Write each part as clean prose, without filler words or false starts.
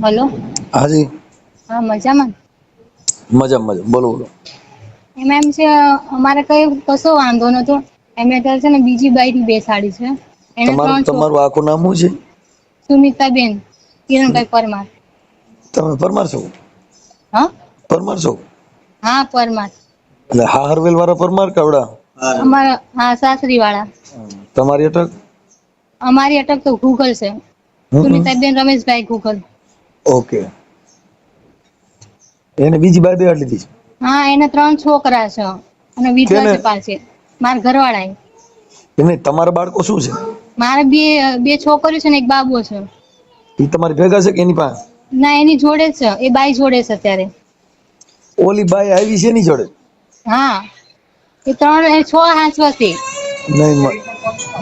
Hello. હાજી. હા, મજામાં. મજા મજા, બોલો બોલો. એમ છે, અમારે કઈ કશો વાંધો નતો. એમે અત્યારે છે ને બીજી બાઈક બેસાડી છે. એને તમારું ત્રણ છોક તમારું આખું નામ શું છે? સુમિતાબેન કિરણભાઈ પરમાર. તમે પરમાર છો? હા. પરમાર છો? હા, પરમાર. એટલે હા હરવેલ વાળા પરમાર કે આવડા? અમારા હા સાસરી વાળા. તમારી અટક? અમારી અટક તો ગૂગલ છે. હમ સુમિતાબેન રમેશભાઈ ગૂગલ. ઓકે. એને બીજી બાઈ બેહાડ લીધી છે. હા, એને 3 છોકરા છે અને વિધવા કેને છે પાછી. મારા ઘરવાળા એ. એમને તમારા બાળકો શું છે? મારે બે છોકરીઓ છે ને એક બાબો છે. એ તમારી ભેગા છે કે એની પાસે? ના, એની જોડે છે. એ બાઈ જોડે છે અત્યારે. ઓલી બાઈ આવી છે એની જોડે? હા, એ 3 6 હાચવા છે. નહીં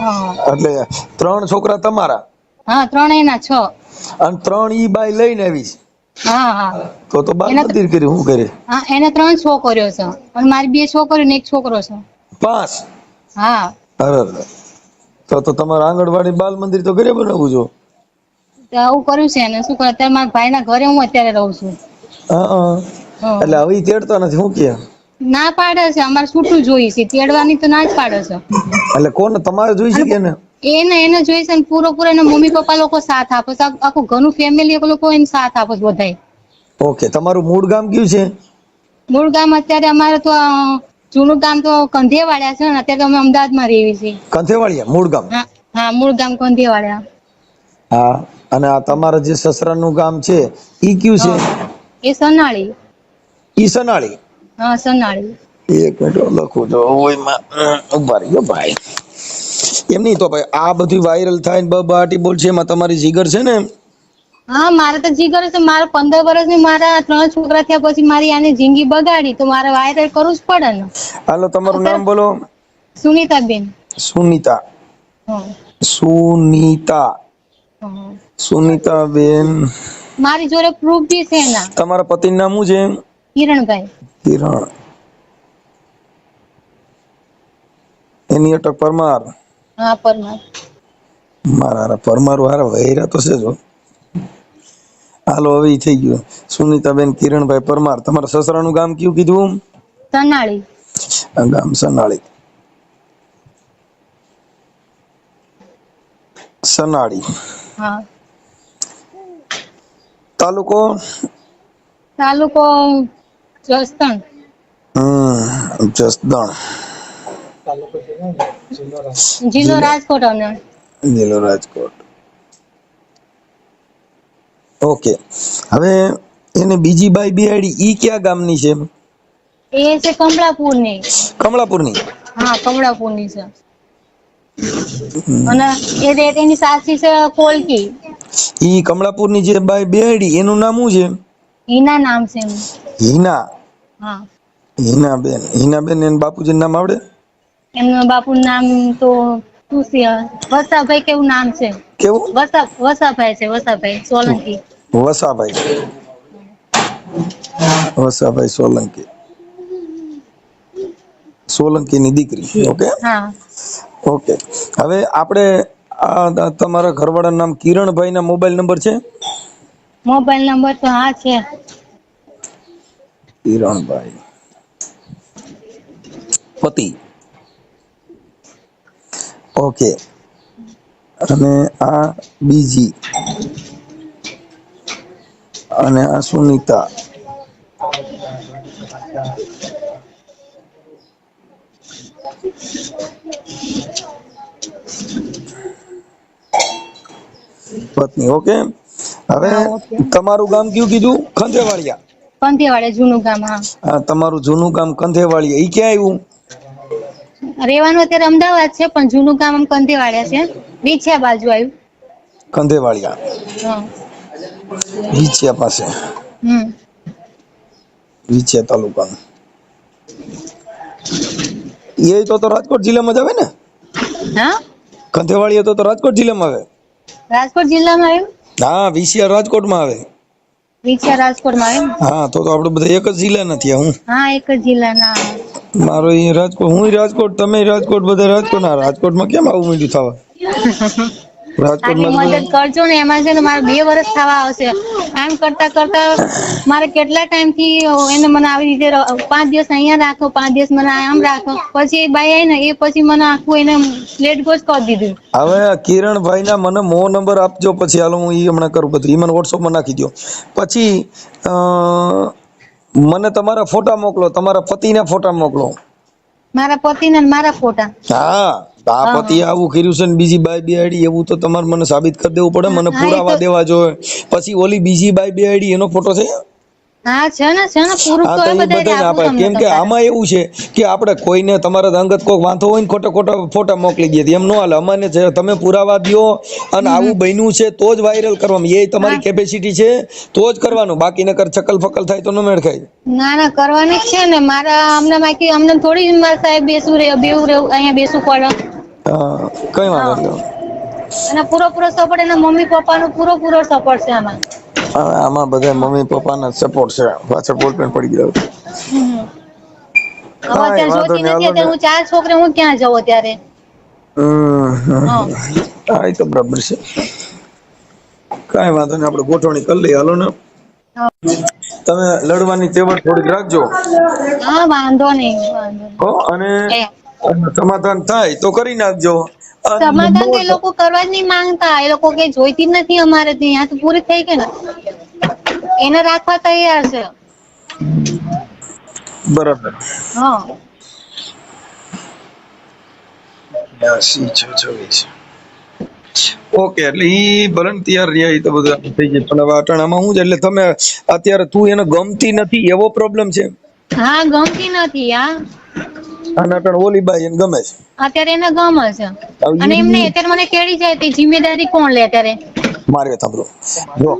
હા એટલે 3 છોકરા તમારા? હા, 3 એના 6. અને 3 ઈ બાઈ લઈને આવી છે? હા હા. તો બાલ એના મંદિર કર્યું શું કરે? હા, એને 3 છોકરીઓ છે અને મારી 2 છોકરીઓ ને 1 છોકરો છે. 5? હા. અરે તો તમારે આંગણવાડી બાલ મંદિર તો ઘરે બનાવવું જો. તો આવું કર્યું છે ને શું કરે, અત્યારે મારા ભાઈ ના ઘરે હું અત્યારે રહું છું. હા, એટલે હા હવે તેડતા નથી હું કે? ના પાડે છે. અમારે છૂટું જોઈએ છે, તેડવાની તો ના જ પાડે છે. એટલે કોને તમારે જોઈ છે અને કે એને? એને જોઈ છે ને પૂરો એના મમ્મી પપ્પા લોકો સાથ આપે છે. આખું ઘરનું ફેમિલી લોકો એને સાથ આપે છે બધાય. ઓકે, તમારું મૂળ ગામ કયું છે? મૂળ ગામ અત્યારે અમારે તો જૂનું ગામ તો કંધિયાવાડા છે ને અત્યારે તો અમે અમદાવાદમાં રહીએ છીએ. કંથેવાળિયા મૂળ ગામ? હા હા, મૂળ ગામ કંધિયાવાડા. હા, અને આ તમારા જે સસરાનું ગામ છે ઈ કયું છે? હા એ સનાળી. ઈ સનાળી? હા, સનાળી. એક મિનિટ લખું તો ઉભા રહેજો ભાઈ. એમ નઈ તો ભાઈ આ બધું વાયરલ થાય ને બબાટી બોલ છે એમાં તમારી જીગર છે ને? હા, મારે તો જીગર છે. મારે 15 વર્ષની મારા 3 છોકરા થયા પછી મારી આની જિંદગી બગાડી તો મારે વાયરલ કરવું જ પડે ને. હાલો, તમારું નામ અત્યારે બોલો. સુનીતાબેન. સુનીતા. હા. સુનીતા. હા. સુનીતાબેન. મારી જોડે પ્રૂફ બી છે એના. તમારા પતિનું નામ શું છે? કિરણભાઈ. કિરણ. એની અટક પરમાર. હા, પરમાર. મારા પરમાર હારા વૈરા તો છે જો. હાલો, હવે ઈ થઈ ગયું. સુનીતાબેન કિરણભાઈ પરમાર. તમારા સસરાનું ગામ કયું કીધું? સનાળી. ગામ સનાળી. સનાળી. હા. તાલુકો? તાલુકો જસદણ. જસદણ. જિલ્લો રાજકોટ અને જિલ્લો રાજકોટ. ઓકે, હવે એને બીજી બાઈ બિહાડી ઈ ક્યાં ગામની છે? એ છે કમળાપુરની. કમળાપુરની? હા, કમળાપુરની છે. અને એની સાસરી છે કોલકી. ઈ કમળાપુરની જે બાઈ બેહાડી એનું નામ શું છે? હિના નામ છે એનું. હિના? હા. હિનાબેન. હિનાબેન એને બાપુજીનું નામ આવડે? એમના બાપુનું નામ તો શું છે વસાભાઈ કેવું નામ છે. કેવું? વસાભાઈ છે, વસાભાઈ સોલંકી. વસાભાઈ. વસાભાઈ સોલંકી. સોલંકીની દીકરી. ઓકે. હા. ઓકે, હવે આપણે તમારા ઘરવાળાનું નામ કિરણભાઈના મોબાઈલ નંબર છે? મોબાઈલ નંબર તો હા છે. કિરણભાઈ. પતિ. ઓકે, અને આ બીજી. અને આ સુનીતા. પત્ની. ઓકે, હવે હા ઓકે તમારું ગામ કયું કીધું? ખંજેવાળિયા? કંથીવાડા જૂનું ગામ. હા. હા, તમારું જૂનું ગામ કંથેવાળિયા. ઈ ક્યાં આવ્યું? રેવાનું અત્યારે અમદાવાદ છે પણ જૂનું ગામ કંથીવાડા છે. વિછિયા બાજુ આવ્યું. કંથેવાળિયા હા. વિછિયા પાસે. હમ. વિછિયા તાલુકાનું. એ તો રાજકોટ જિલ્લામાં જ આવે ને? હા. કંથેવાળિયા તો રાજકોટ જિલ્લામાં આવે. રાજકોટ જિલ્લામાં આવ્યું? હા, વિછિયા રાજકોટમાં આવે. વિછિયા રાજકોટમાં આવે ને? હા, તો આપડે બધા એક જ જિલ્લાના થયા. હું હા, એક જ જિલ્લાના. મારો રાજકોટ, હું રાજકોટ, તમે રાજકોટ, બધા રાજકોટ. ના, રાજકોટમાં કેમ આવું માંડ્યું થવા? આટલી રાજકોટમાં મદદ કરજો ને. એમાં છે ને મારે 2 વર્ષ થવા આવશે. આમ કરતા કરતા મારે કેટલા ટાઈમ થી એને મને આવી રીતે 5 દિવસ અહીંયા રાખો, 5 દિવસ મને આમ રાખો. પછી એ બાઈ આવી ને એ પછી મને આખું એને લેટ ગોજ કરી દીધું. હવે આ કિરણભાઈ ના મને મો નંબર આપજો, પછી હાલો હું ઈ હમણાં કરું બધું. ઈ મને વોટ્સઅપમાં નાખી દો. પછી મને તમારા ફોટા મોકલો, તમારા પતિના ફોટા મોકલો. મારા પતિને ને મારા ફોટા. હા, આ પતિ આવું કર્યું છે ને બીજી બાઈ બેહાડી, એવું તો તમારે મને સાબિત કરી દેવું પડે, મને પુરાવા દેવા જોઈએ. પછી ઓલી બીજી બાઈ બેહાડી એનો ફોટો છે? હા છે ને પૂરું હા, તો તો એ એ બધાય બધાને આપું આપે. તમને કેમ કે તમારે. આમાં એવું છે કે આપણે કોઈને તમારા અંગત કોઈ વાંધો હોય ને ખોટા ફોટા મોકલી દઈએ એમ ન હાલે. અમાને તમે પુરાવા દ્યો અને આવું બન્યું છે તો જ વાયરલ કરવાનું. એ તમારી કેપેસિટી છે તો જ કરવાનું, બાકી નકર ચકલ ફકલ થાય તો ન મેળ ખાય. ના કરવાની જ છે ને. મારા અમને થોડી જ મારા સાહેબ બેસવું અહીંયા બેસવું પડે. કઈ વાંધો નહીં. અને પૂરો સપોર્ટ એના મમ્મી પપ્પાનો પૂરો સપોર્ટ છે આમાં. હવે આમાં બધા મમ્મી પપ્પાના સપોર્ટ છે. પાછળ બોલપેન પડી ગયો. હવે અત્યારે જોતી નથી. અત્યારે હું 4 છોકરા હું ક્યાં જાઉં અત્યારે. હા, એ તો બરાબર છે. કઈ વાંધો નહીં, આપણે ગોઠવણી કરી લઈએ. હાલો ને, તમે લડવાની તેવડ થોડીક રાખજો. હા, વાંધો નહીં. અને સમાધાન થાય તો કરી નાખજો. સમાધાન તો એ લોકો કરવા જ નહીં માંગતા. એ લોકો કઈ જોઈતી જ નથી અમારે ત્યાં. તો પૂરી થઈ ગઈ ને, એને રાખવા તૈયાર છે. બરાબર. હા, 86 ઓકે. એટલે ઈ ભલે તૈયાર રહ્યા, ઈ તો બધું થઈ જાય. પણ હવે અટાણામાં શું છે, એટલે તમે અત્યારે તું એને ગમતી નથી એવો પ્રોબ્લેમ છે? હા, ગમતી નથી. અને અટાણ ઓલી બાઈ એને ગમે છે? અત્યારે એને ગમે છે. અને એમને અત્યારે મને કેડી જાય તે જિમ્મેદારી કોણ લે અત્યારે? મારી વાત સાંભળો. જો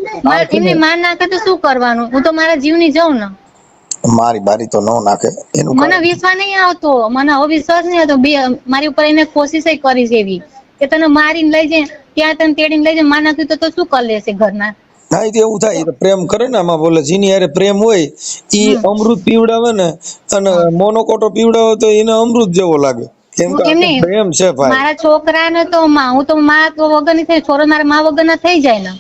એમને માર નાખે તો શું કરવાનું? હું તો મારા જીવની જાઉં ને. મારી બારી તો ન નાખે એનું મને વિશ્વાસ નહીં આવતો. મને હવે વિશ્વાસ નહીં આવતો. મારી ઉપર એને કોશિશ કરી છે એવી કે તને મારીને લઈ જાય, ત્યાં તને તેડીને લઈ જાય. માર નાખ્યું તો શું કરી લેશે ઘરના? હા, એ તો એવું થાય. એ તો પ્રેમ કરે ને આમાં. બોલે જેની હારે પ્રેમ હોય ઈ અમૃત પીવડાવે ને, અને મોનોકોટો પીવડાવે તો એને અમૃત જેવો લાગે. કેમ કે પ્રેમ છે ભાઈ. મારા છોકરાને તો હું તો માં વગર ની થઈ, છોરો મારા માં વગર ના થઈ જાય ને.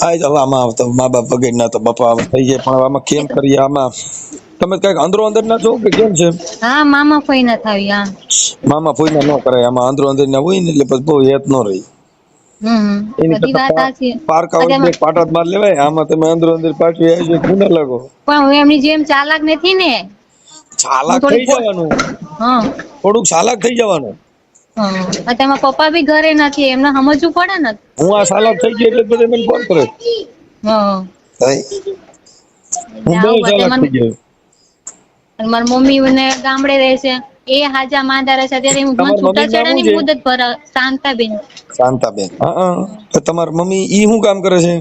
હા, તો આમાં તો મા બાપ વગર ના તો બાપા થઈ જાય. પણ આમાં કેમ કરીએ? આમાં તમે કઈક અંદરો અંદર ના છો કે કેમ છે? હા, મામા ફોઈ ના થાય. હા, મામા ફોઈ ના ન કરાય. આમાં અંદરો અંદર ના હોય ને એટલે પછી બહુ હેત ન રહી. બધી વાત સાચી. પારકા હોય પાટા જ માર લેવાય. આમાં તમે અંદરો અંદર પાછી આવી જાય ગુના લાગો. પણ હું એમની જેમ ચાલાક નથી ને. ચાલાક થઈ જવાનું. થોડુંક ચાલાક થઈ જવાનું. તેમાં પપ્પા બી ઘરે નથી, એમને સમજવું પડે ને. હું આ ચાલાક થઈ ગયો એટલે બધા મને ફોન કરે. હું બહુ ચાલાક થઈ ગયો. મારી મમ્મી ને ગામડે રહે છે, એ હાજા માંદા રહે છે. અત્યારે હું છૂટાછેડાની મુદત પર શાંતાબેન. શાંતાબેન. તમારી મમ્મી ઈ શું કામ કરે છે?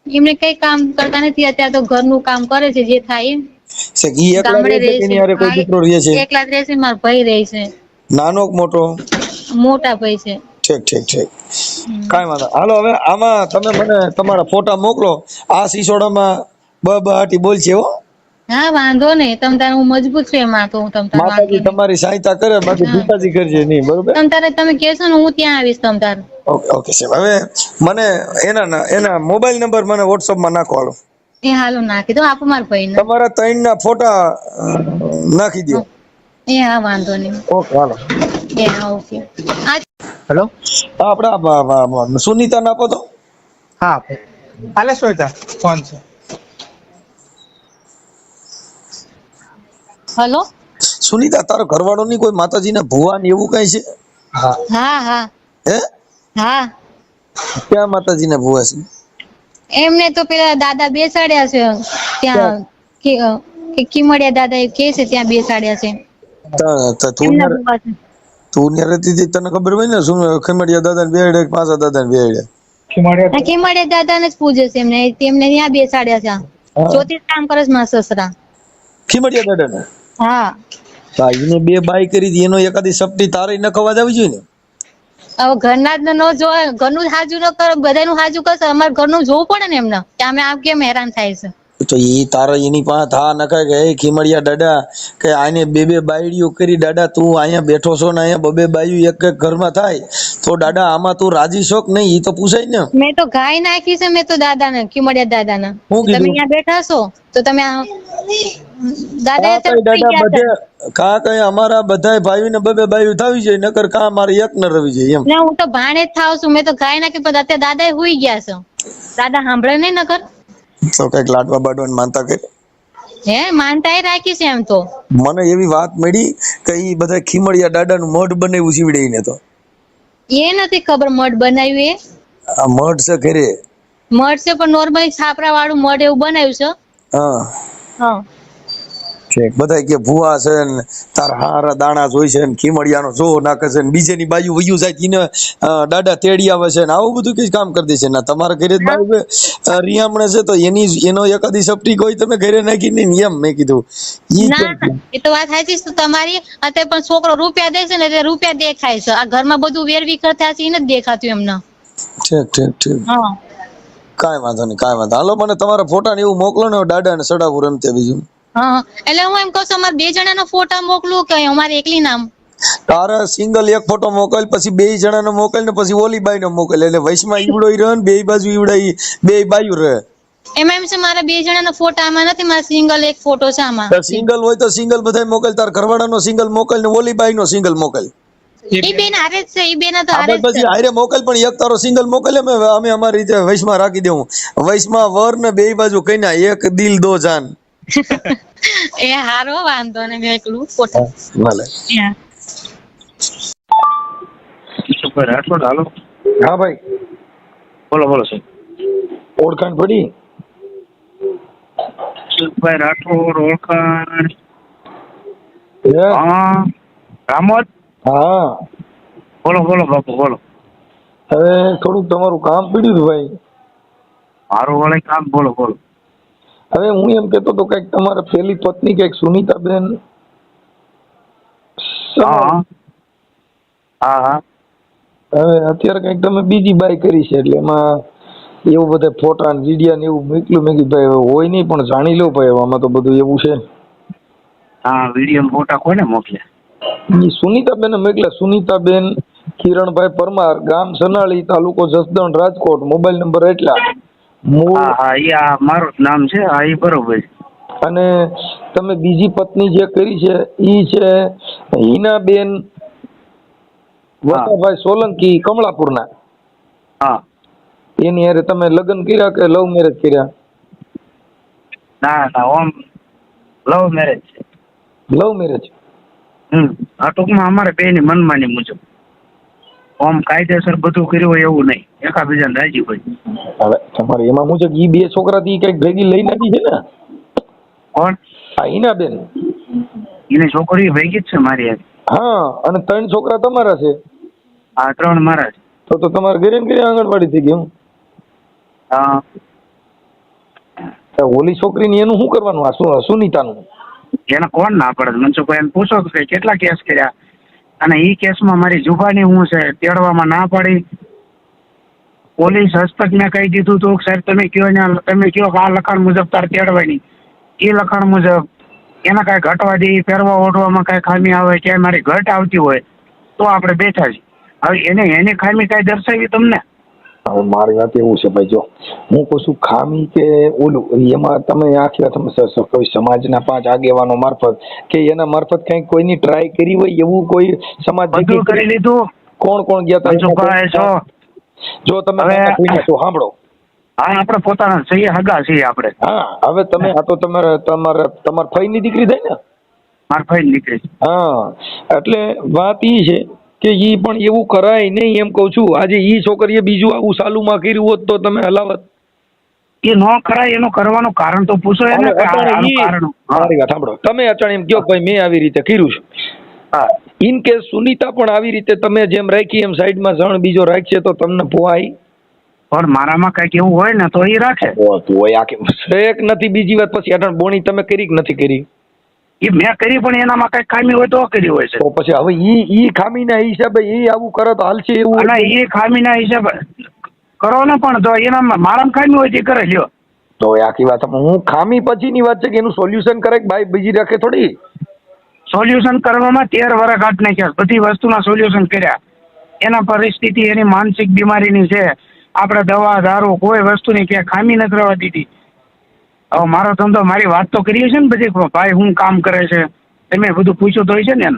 એમને કઈ કામ કરતા નથી. અત્યારે તો ઘરનું કામ કરે છે જે થાય. ગામડે રહે છે, એકલા જ રહે છે. મારો ભાઈ રહે છે. નાનો મોટો? મોટા ભાઈ છે. ઠીક. કાઈ વાંધો. હાલો, હવે આમાં તમે મને તમારા ફોટા મોકલો. આ સિસોડામાં બહાટી બોલ છે હો. હા, વાંધો નહીં. તમ તારે હું મજબૂત છું એમાં તો. માતાજી તમારી સહાયતા કરે, બાકી પિતાજી કરજે નહીં. બરોબર? તમે કહેશો ને હું ત્યાં આવીશ. તમ તારે ઓકે સાહેબ. હવે મને એના મોબાઈલ નંબર મને WhatsApp માં નાખો. હાલો, એ હાલો નાખી દો. આપો મારા ભાઈને. તમારા 3 ના ફોટા નાખી દો. એ હા, વાંધો નહીં. ઓકે, હાલો. એ હા, ઓકે. હેલો, આપડા સુનીતા ના આપો તો. હા, હાલે શ્વેતા ફોન છે. હેલો, સુનીતા, તારો ઘરવાળો ની કોઈ માતાજીના ભુવા ને એવું કઈ છે? હા. હે? હા. ક્યાં માતાજીના ભુવા છે? એમને તો પેલા દાદા બેસાડ્યા છે ત્યાં, કિમડિયા દાદા એ કે છે ત્યાં બેસાડ્યા છે. તું ને રહેતી હતી, તને ખબર હોય ને? શું ખીમડિયા દાદા ને બેહાડ્યા, પાછા દાદા ને બેહાડ્યા? કિમડિયા દાદા ને જ પૂજે છે. એમને ત્યાં બેસાડ્યા છે. જ્યોતિષ કામ કરે છે મારા સસરા. ખીમડિયા દાદા ને? હા. એને 2 બાઈ કરી હતી, એનો એકાદી સપટી તારે ન ખવા આવી જોઈએ ને. હવે ઘરના જ ન જોવા, ઘરનું હાજુ ન કરો, બધાનું હાજુ કરશે. અમારે ઘરનું જોવું પડે ને એમને કે અમે આમ કેમ હેરાન થાય છે. તો ઈ તારા એની પાસે થા નખાય કે એ ખીમડિયા દાદા કે આને બે બાયડીઓ કરી દાદા તું અહીંયા બેઠો છો ને અહીંયા બે બાયું એક એક ઘરમાં થાય તો દાદા આમાં તું રાજી છો કે નહીં ઈ તો પૂછાય ને. મેં તો ગાય નાખી છે મેં તો દાદાને ખીમડિયા દાદાને. શું તમે કીધું? અહીંયા બેઠા છો તો તમે દાદા કા કઈ અમારા બધા ભાઈ ને બે બાયું થવી જાય નકર કા મારે એક ન રવી જાય એમ. ના હું તો ભાણે જ થાવ છું. મેં તો ગાય નાખી પણ અત્યારે દાદા હુઈ ગયા છે. દાદા સાંભળે નહીં નકર તો કઈક લાડવા બાડવાની માનતા કરી હે માનતા રાખી છે એમ તો. મને એવી વાત મળી કે ઈ બધા ખીમડિયા દાદાનું મઢ બનાવ્યું શીવડે તો એ નથી ખબર મઢ બનાવ્યું એ. આ મઢ છે ઘરે મઢ છે પણ નોર્મલી છાપરા વાળું મઢ એવું બનાવ્યું છે. હા હા બધા કે ભૂવા છે ને તારા હારા દાણા જોઈ છે ને ખીમડિયાનો જો નાખે છે ને બીજેની બાજુ વયું જાય એને દાદા તેડી આવે છે ને આવું બધું કઈ કામ કરી દે છે ને તમારા ઘરે જ બાજુ રિયામણે છે તો એનો એકાદી સપટી કોઈ તમે ઘરે નાખી નહીં એમ મેં કીધું ઈ ના એ તો વાત સાચી છે તમારી. અત્યારે પણ છોકરો રૂપિયા દે છે ને એટલે રૂપિયા દેખાય છે. આ ઘરમાં બધું વેરવિખેર થયા છે એને જ દેખાતું એમને. ઠીક હા કાંઈ વાંધો નહીં હાલો મને તમારા ફોટા ને એવું મોકલો ને દાદા ને સડાવું રમતે બીજું. હા એટલે હું એમ કહું છું અમારે 2 જણાના ફોટા મોકલું કે અમારે એકલી નામ. તારે સિંગલ એક ફોટો મોકલ પછી 2 જણાનો મોકલ ને પછી ઓલી બાઈ નો મોકલ એટલે વૈશમાં ઈવડો રહે ને 2 બાજુ ઈવડાઈ 2 બાજુ રહે. એમાં એમ છે મારા 2 જણાના ફોટા આમાં નથી. મારા સિંગલ એક ફોટો છે આમાં. સિંગલ હોય તો સિંગલ બધાય મોકલ તાર ઘરવાળાનો સિંગલ મોકલ ને ઓલી બાઈ નો સિંગલ મોકલ. ઈ બેન હારે જ છે. ઈ બેન તો હારે જ પછી છે. હારે મોકલ પણ એક તારો સિંગલ મોકલ અમે અમારી રીતે વૈશમાં રાખી દેવું. વૈશમાં વર ને 2 બાજુ કઈના એક દિલ દો જાન. એ હારો વાંધો ને મેં એકલું ફોટો ભલે. રાઠોડ હાલો. હા ભાઈ બોલો સાહેબ. ઓળખાણ પડી? ભાઈ રાઠોડ ઓળખાણ. હે? હા રામોદ. હા બોલો બાપુ બોલો. હવે થોડુંક તમારું કામ પડ્યું હતું ભાઈ. મારું વળે કામ બોલો. હવે હું એમ કેતો તો કઈક તમારા પેલી પત્ની કઈક સુનીતાબેન હા હવે અત્યારે કઈક તમે બીજી બાઈ કરી છે એટલે એમાં એવું બધા ફોટા ને વિડીયો ને એવું મોકલ્યું. મેં કીધું ભાઈ હોય નહીં પણ જાણી લો ભાઈ આમાં તો બધું એવું છે. હા વિડીયો ફોટા કોને મોકલ્યા? સુનીતાબેન મોકલ્યા. સુનીતાબેન કિરણભાઈ પરમાર, ગામ સનાળી, તાલુકો જસદણ, રાજકોટ, મોબાઈલ નંબર એટલા. મારું જ નામ છે. હા એ બરોબર. અને તમે બીજી પત્ની જે કરી છે ઈ છે હિનાબેન વસાભાઈ સોલંકી, કમળાપુરના. હા એની હારે તમે લગ્ન કર્યા કે લવ મેરેજ કર્યા? ના ઓમ લવ મેરેજ છે. Love marriage? આ ટૂંકમાં અમારે બેની મનમાની મુજબ ઓમ કાયદેસર બધું કર્યું હોય એવું નહીં. એકાબીજાને રાજી હોય. હવે તમારે એમાં મુજબ ઈ 2 છોકરાથી કઈક ભેગી લઈ નાખી છે ને? કોણ? હા હિનાબેન. એની છોકરી ભેગી જ છે મારી હારે. હા અને 3 છોકરા તમારા છે? હા 3 મારા છે. તો તમારે ઘરે ને ઘરે આંગણવાડી થઈ ગયું. હા ઓલી છોકરીની એનું શું કરવાનું? આ સુનીતાનું એને કોણ ના પડે? મનસુખભાઈ એને પૂછો કે કેટલા કેસ કર્યા અને ઈ કેસમાં મારી જુબાની હું છે તેડવામાં ના પાડી. પોલીસ હસ્તક મેં કહી દીધું હતું સાહેબ તમે કયો કે આ લખાણ મુજબ તાર તેડવાની. એ લખાણ મુજબ એના કાંઈ ઘટવા દે, પહેરવા ઓઢવામાં કાંઈ ખામી આવે, ક્યાંય મારી ઘટ આવતી હોય તો આપણે બેઠા છીએ. હવે એની ખામી કાંઈ દર્શાવી તમને? હવે મારી વાત એવું છે ભાઈ, જો હું કહું છું ખામી કે ઓલું એમાં તમે આખી કોઈ સમાજના 5 આગેવાનો મારફત કે એના મારફત કઈ કોઈની ટ્રાય કરી હોય એવું કોઈ સમાજ બધું કરી લીધું. કોણ ગયા હતા? જો તમે સાંભળો. હા આપણે પોતાના છીએ, હગા છીએ આપણે. હા હવે તમે આ તો તમારા ફઈની દીકરી થાય ને? મારા ફઈની દીકરી. હા એટલે વાત ઈ છે કે ઈ પણ એવું કરાય નહીં એમ કઉ છું. આજે ઈ છોકરીએ બીજું આવું સાલુમાં કર્યું હોત તો તમે હલાવત? એ ન કરાય એનું કરવાનું કારણ તો પૂછો એને. મારી વાત સાંભળો. તમે અચાણ એમ કહો ભાઈ મેં આવી રીતે કર્યું છે. હા ઇન કેસ સુનીતા પણ આવી રીતે તમે જેમ રાખી એમ સાઈડમાં જણ બીજો રાખશે તો તમને પોહાય? પણ મારામાં કઈક એવું હોય ને તો એ રાખે. હોય આખી એક નથી. બીજી વાત પછી અટાણ બોણી તમે કરી કે નથી કરી? એ મેં કરી પણ એનામાં કઈ ખામી હોય તો કરી હોય છે. તો પછી હવે ઈ ખામીના હિસાબે ઈ આવું કરે તો હાલશે એવું? અને એ ખામીના હિસાબે કરો ને પણ તો એનામાં મારામાં ખામી હોય તે કરે લ્યો. તો એ આખી વાત હું ખામી પછીની વાત છે કે એનું સોલ્યુશન કરે કે ભાઈ બીજી રાખે થોડી. સોલ્યુશન કરવામાં 13 વર્ષ કાઢ નાખ્યા, બધી વસ્તુના સોલ્યુશન કર્યા. એના પરિસ્થિતિ એની માનસિક બીમારીની છે. આપણે દવા દારૂ કોઈ વસ્તુની ક્યાંય ખામી નથી રહેવા દીધી. હવે મારો ધંધો મારી વાત તો કરીએ છે ને બધી, ભાઈ હું કામ કરે છે તમે બધું પૂછ્યું તો હોય છે ને એમ.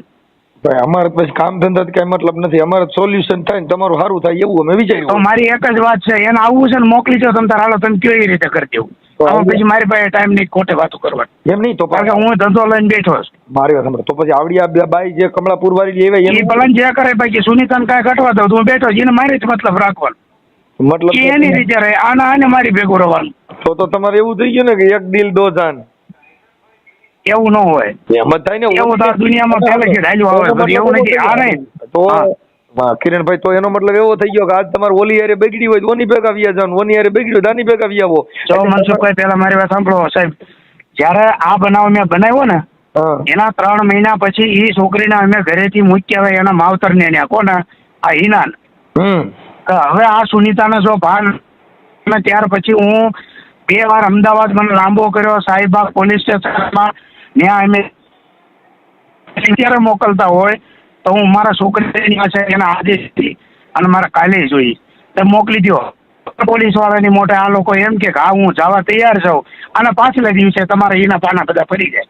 ભાઈ અમારે પછી કામ ધંધા કઈ મતલબ નથી, અમારે સોલ્યુશન થાય ને તમારું સારું થાય એવું અમે તો વિચાર્યું. મારી એક જ વાત છે, એને આવવું છે ને મોકલી દો તમે તાર, હાલો તમે કયો એ રીતે કરી દેવું. આમાં પછી મારી પાસે ટાઈમ નહીં ખોટે વાતો કરવાની. એમ નહીં તો કારણ કે હું ધંધો લઈને બેઠો છું. મારી વાત સાંભળો, તો પછી આવડી આ બે બાઈ જે કમળાપુર વાળી લેવાય એ ભલે જે કરે બાકી સુનીતાને કાંઈ ઘટવા દઉં તો હું બેઠો છું, એને મારી જ મતલબ રાખવાનો. મતલબ એ એની રીતે રહે, આને મારી ભેગું રહેવાનું. તો તમારે એવું થઈ ગયું ને કે એક દિલ દો જાન. એવું ન હોય, એમ જ થાય ને. એવું તો આ દુનિયામાં પહેલેથી ડાલ્યું આવે બધું, એવું નથી. આ નહીં તો કિરણભાઈ, તો એનો મતલબ એવો થઈ ગયો કે આજ તમારે ઓલી હારે બગડી હોય તો ઓની ભેગા વ્યા જાવ, ઓની હારે બગડી હોય તો આની ભેગા વ્યા આવો. જો મનસુખભાઈ પહેલા મારી વાત સાંભળો સાહેબ, જયારે આ બનાવ મેં બનાવ્યો ને એના 3 મહિના પછી એ છોકરીને અમે ઘરેથી મૂક્યા હોય એના માવતરને ત્યાં કોને આ હિનાન. હવે આ સુનીતાને જો ભાન, ત્યાર પછી હું 2 વાર અમદાવાદ મને લાંબો કર્યો, સાહિબાગ પોલીસ સ્ટેશનમાં, ત્યાં અમે ત્યારે મોકલતા હોય તો હું મારા છોકરીની પાસે એના આદેશથી અને મારા કાલે જોઈએ તો મોકલી દો. પોલીસ વાળાની મોટે આ લોકો એમ કે હા હું જવા તૈયાર છું, અને પાછલા દિવસે તમારે એના પાના બધા ફરી જાય.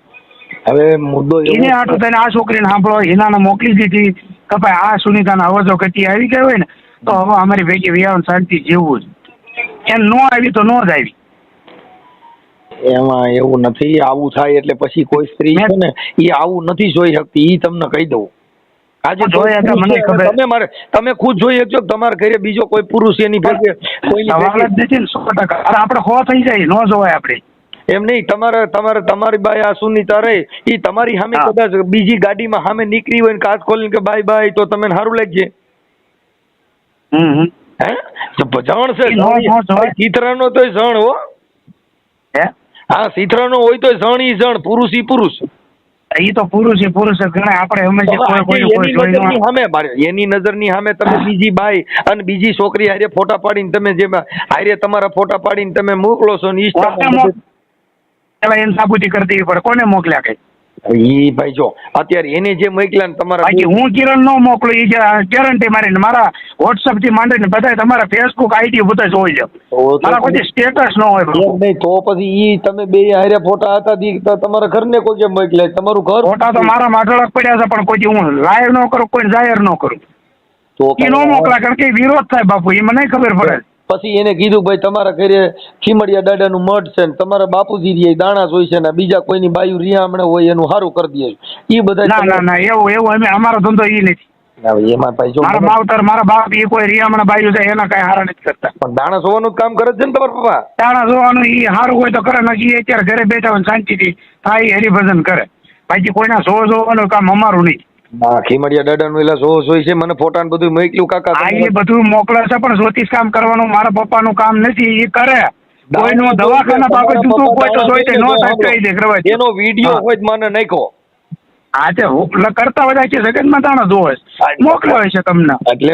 હવે મુદ્દો એને આટલું થઈને આ છોકરીને સાંભળો, હિનાને મોકલી દીધી કે ભાઈ આ સુનીતાના અવાજો કટી આવી ગઈ હોય ને તો હવે અમારી ભેગી વિયાવ શાંતિ જેવું જ. એમ નો આવી તો નો જ આવી. એમાં એવું નથી, આવું થાય એટલે પછી કોઈ સ્ત્રી છે ને એ આવું નથી જોઈ શકતી, એ તમને કહી દઉં. આજે મને ખબર, તમે ખુદ જોઈ શકજો તમારા ઘરે બીજો કોઈ પુરુષ એની ભેગે કોઈ સવાલ જ નથી ને 100%. અરે આપણે ખો થઈ જાય, નો જોવાય આપણે. એમ નહીં, તમારી બાઈ આ સુનીતા રહે એ તમારી સામે કદાચ બીજી ગાડીમાં સામે નીકળી હોય ને કાચ ખોલીને કે બાય બાય તો તમે સારું લાગશે. હે જાણ છે સીતરાનો તો જણ હો. હા સીતરાનો હોય તો જણ ઈ જણ, પુરુષ ઈ પુરુષ. એ તો પુરુષ ગણાય. આપણે હંમેશા એની નજરની સામે તમે બીજી બાઈ અને બીજી છોકરી હારે ફોટા પાડીને તમે જેમાં હારે તમારા ફોટા પાડીને તમે મોકલો છો ને એને સાબુતી કરી દેવી પડે. કોને મોકલ્યા કઈ? ઈ ભાઈ જો અત્યારે એને જે મોકલ્યા ને તમારા, બાકી હું કિરણ નો મોકલું, એ ગેરંટી મારીને મારા વોટ્સઅપ થી માંડીને બધા તમારા ફેસબુક આઈડી બધા જોઈ જાવ, મારા કોઈ સ્ટેટસ ન હોય. નહીં તો પછી ઈ તમે બે હારે ફોટા હતા તમારા ઘરને કોઈ જે મોકલ્યા, તમારું ઘર ફોટા તો મારા માટળક પડ્યા છે પણ કોઈ હું લાઈવ ન કરું, કોઈ જાહેર ન કરું તો એ ન મોકલા, કારણ કે વિરોધ થાય બાપુ, એ મને ખબર પડે. પછી એને કીધું ભાઈ તમારા ઘરે ખીમડિયા દાદાનું મઠ છે ને તમારા બાપુજી રિયા દાણા જોઈ છે ને બીજા કોઈની બાયુ રિયામણે હોય એનું સારું કરી દે. એ બધા ના એવું અમે અમારો ધંધો એ નથી. એમાં ભાઈ જો મારા માવતર મારા બાપ એ કોઈ રિયામણા બાયુ છે એના કઈ હારા નથી કરતા. પણ દાણા જોવાનું જ કામ કરે છે ને તમારા પપ્પા. દાણા જોવાનું એ સારું હોય તો કરે, નથી અત્યારે ઘરે બેઠા હોય શાંતિથી થાય હરિભજન કરે, બાકી કોઈના જોવાનું કામ અમારું નહીં. હા ખીમડિયા દાદાનું એલા જોઈ છે, મને ફોટા ને બધું મોકલ્યું કાકા. એ બધું મોકલે છે પણ જ્યોતિષ કામ કરવાનું મારા પપ્પાનું કામ નથી, એ કરે. કોઈનું દવાખાના બાબત જૂતું કોઈ તો જોઈ તે નો થાય કહી દે કરવા એનો વિડિયો હોય મને નાખ્યો. હા તે કરતા બધા છે જગતમાં તાણા જોવે મોકલાવે છે તમને. એટલે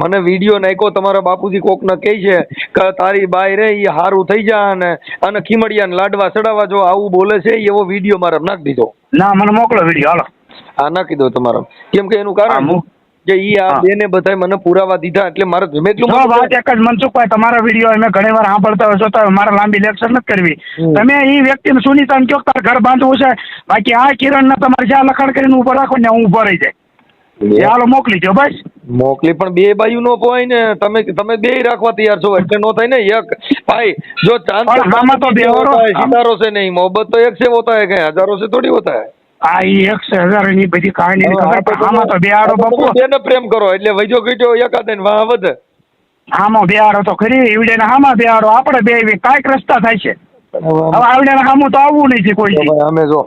મને વિડિયો નાખ્યો તમારા બાપુજી કોક ને કહે છે કે તારી બાઈ રે એ હારું થઈ જા અને ખીમડિયા ને લાડવા ચડાવવા જો આવું બોલે છે, એવો વિડિયો મારે નાખી દીધો. ના મને મોકલો વિડિયો, હાલો હા નાખી દો તમારો. કેમ કે એનું કારણ કે ઈ આ બેને બધાય મને પુરાવા દીધા એટલે મારે ગમે એટલું વાત એક જ મનસુખભાઈ, તમારા વિડીયો અમે ઘણી વાર સાંભળતા હોય જોતા હોય, મારે લાંબી લેક્ચર નથી કરવી. તમે એ વ્યક્તિને સુનીતાને કહો તારે ઘર બાંધવું છે, બાકી આ કિરણને તમારે જ્યાં લખાણ કરીને ઉપર રાખો ને હું ઉભો રહી જાય. હાલો મોકલી દો બસ. મોકલી પણ બે બાયુ નો પોય ને, તમે બે રાખવા તૈયાર છો એટલે નો થાય ને. એક ભાઈ જો ચાંદ તો સિતારો છે નહીં, મોહબ્બત તો એક છે હોતા है, કઈ હજારો से थोड़ी होता है. આ 100,000 ની બધી કહાની આમાં તો બે આડો બાપુ બેને પ્રેમ કરો એટલે વૈજો કીજો એકાદ ને વાહ વધ. આમાં બે આડો તો ખરી, ઈવડે ને આમાં બે આડો આપણે બે કાંઈક રસ્તા થાય છે. હવે આવડે ને આમું તો આવવું નહીં છે કોઈ. અમે જો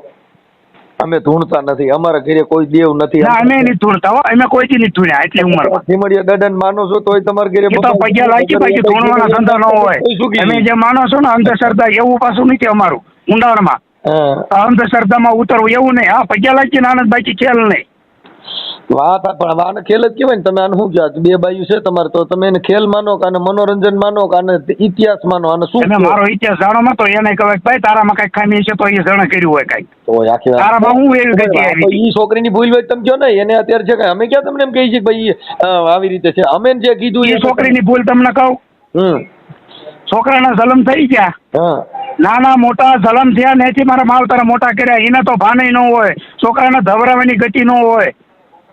અમે ધૂણતા નથી, અમારા ઘરે કોઈ દેવ નથી. ના અમે નહીં ધૂણતા હો, અમે કોઈથી નહીં ધૂણ્યા એટલી ઉંમરમાં. ખીમડિયા દાદાને માનો છો તોય તમારા ઘરે તો પગ્યા લાગી બાકી ધૂણવાના ધંધા ન હોય. અમે જે માનો છો ને અંધશ્રદ્ધા એવું પાછું નથી અમારું ઊંડાણમાં. અંધશ્રદ્ધામાં ઉતરવું એવું નહીં. હા પગ્યા લાગી ને આનંદ બાકી ખેલ નહીં. વાત પણ આને ખેલ જ કહેવાય ને. તમે આને શું કહો? બે બાયું છે તમારે તો તમે એને ખેલ માનો કે આને મનોરંજન માનો કે આને ઇતિહાસ માનો? આને શું તમે કહો? મારો ઇતિહાસ જાણો માં તો એને કહેવાય ભાઈ તારામાં કઈક ખામી છે તો એ જણે કર્યું હોય કઈક. તો આખી વાત તારામાં હું એવી ગતિ આવી હતી? ઈ છોકરીની ભૂલ હોય તમે કહો ને. એને અત્યારે છે કે અમે ક્યાં તમને એમ કહી છે કે ભાઈ આવી રીતે છે? અમે જે કીધું એ છોકરીની ભૂલ તમને કહું, છોકરાના જલમ થઈ ગયા, હા નાના મોટા જલમ થયા નથી, મારા માવતરા મોટા કર્યા, એને તો ભાને ન હોય, છોકરાને ધવરાવાની ગતિ ન હોય.